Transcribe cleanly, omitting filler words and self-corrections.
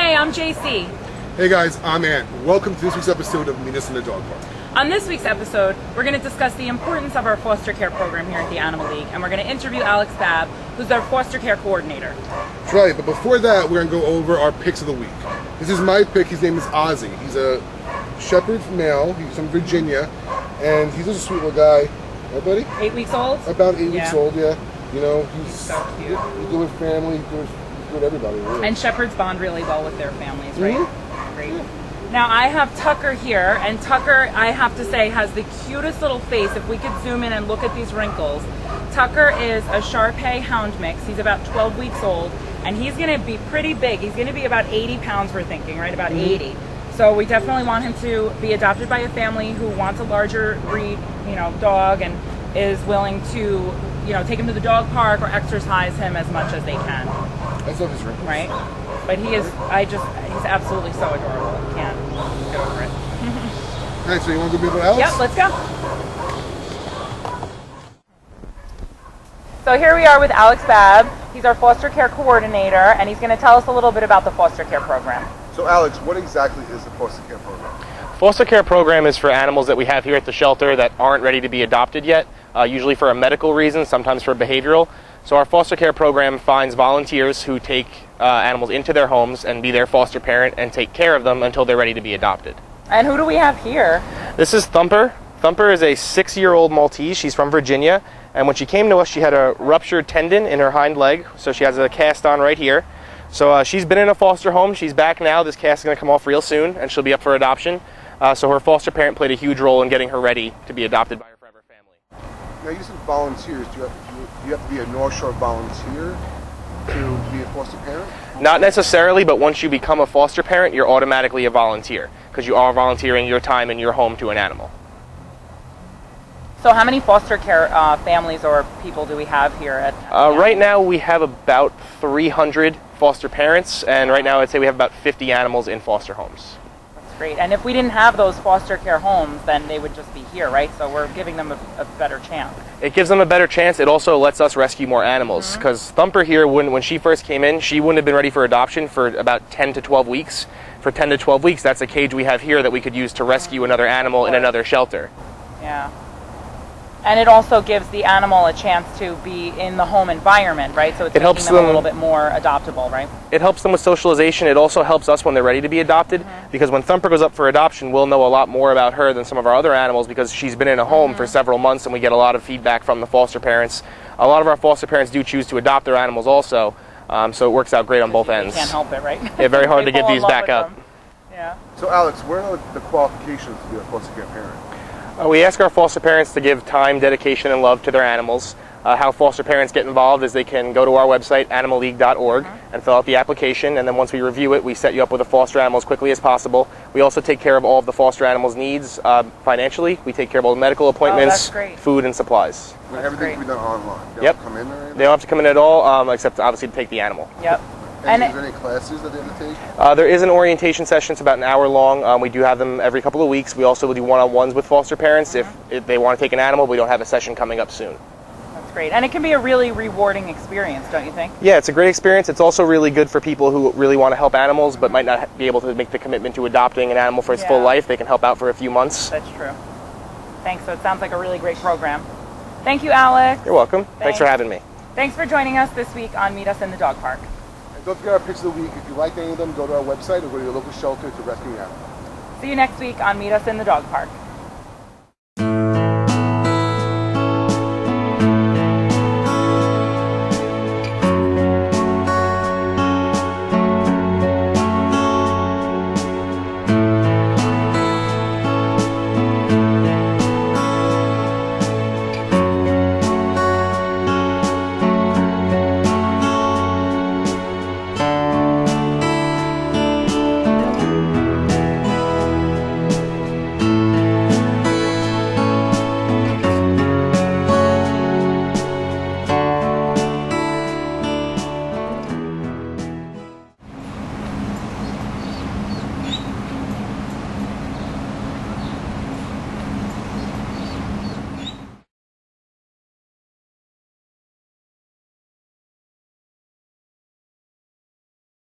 Hey, I'm JC. Hey guys, I'm Ant. Welcome to this week's episode of Meet Us in the Dog Park. On this week's episode, we're going to discuss the importance of our foster care program here at the Animal League, and we're going to interview Alex Babb, who's our foster care coordinator. That's right, but before that, we're going to go over our picks of the week. This is my pick. His name is Ozzy. He's a shepherd male. He's from Virginia, and he's just a sweet little guy. Right, buddy? 8 weeks old? About 8 weeks old, yeah. You know, he's so cute. He's good with family. He's good with everybody, really. And shepherds bond really well with their families, right? Mm-hmm. Great. Now, I have Tucker here, and Tucker, I have to say, has the cutest little face. If we could zoom in and look at these wrinkles. Tucker is a Shar-Pei hound mix. He's about 12 weeks old, and he's going to be pretty big. He's going to be about 80 pounds, we're thinking, right? About 80. So we definitely want him to be adopted by a family who wants a larger breed, dog, and is willing to, take him to the dog park or exercise him as much as they can. I love his wrinkles. Right? But he's absolutely so adorable. Can't get over it. All right, so you want to go meet Alex? Yep, let's go. So here we are with Alex Babb. He's our foster care coordinator, and he's going to tell us a little bit about the foster care program. So Alex, what exactly is the foster care program? Foster care program is for animals that we have here at the shelter that aren't ready to be adopted yet, usually for a medical reason, sometimes for behavioral. So our foster care program finds volunteers who take animals into their homes and be their foster parent and take care of them until they're ready to be adopted. And who do we have here? This is Thumper. Thumper is a 6-year-old Maltese. She's from Virginia. And when she came to us, she had a ruptured tendon in her hind leg. So she has a cast on right here. So she's been in a foster home. She's back now. This cast is going to come off real soon, and she'll be up for adoption. So her foster parent played a huge role in getting her ready to be adopted by her forever family. Now you said volunteers. Do you have to be a North Shore volunteer to be a foster parent? Not necessarily, but once you become a foster parent, you're automatically a volunteer because you are volunteering your time in your home to an animal. So how many foster care families or people do we have here at Right now we have about 300 foster parents, and right now I'd say we have about 50 animals in foster homes. That's great. And if we didn't have those foster care homes, then they would just be here, right? So we're giving them a better chance. It gives them a better chance. It also lets us rescue more animals because Thumper here, when she first came in, she wouldn't have been ready for adoption for about 10 to 12 weeks. For 10 to 12 weeks, that's a cage we have here that we could use to rescue another animal in another shelter. Yeah. And it also gives the animal a chance to be in the home environment, right? So it's making them a little bit more adoptable, right? It helps them with socialization. It also helps us when they're ready to be adopted because when Thumper goes up for adoption, we'll know a lot more about her than some of our other animals because she's been in a home for several months and we get a lot of feedback from the foster parents. A lot of our foster parents do choose to adopt their animals also, so it works out great on both ends. You can't help it, right? Yeah, very hard to get these back up. Yeah. So Alex, what are the qualifications to be a foster care parent? We ask our foster parents to give time, dedication, and love to their animals. How foster parents get involved is they can go to our website, animalleague.org, and fill out the application, and then once we review it, we set you up with a foster animal as quickly as possible. We also take care of all of the foster animals' needs financially. We take care of all the medical appointments, food, and supplies. Everything can be done online. They Yep. don't have to come in or anything? They don't have to come in at all, except obviously to take the animal. Yep. And is there any classes that they have to take? There is an orientation session. It's about an hour long. We do have them every couple of weeks. We also do one-on-ones with foster parents if they want to take an animal. We don't have a session coming up soon. That's great. And it can be a really rewarding experience, don't you think? Yeah, it's a great experience. It's also really good for people who really want to help animals but might not be able to make the commitment to adopting an animal for its full life. They can help out for a few months. That's true. Thanks. So it sounds like a really great program. Thank you, Alex. You're welcome. Thanks for having me. Thanks for joining us this week on Meet Us in the Dog Park. And don't forget our picks of the week. If you like any of them, go to our website or go to your local shelter to rescue an animal. See you next week on Meet Us in the Dog Park.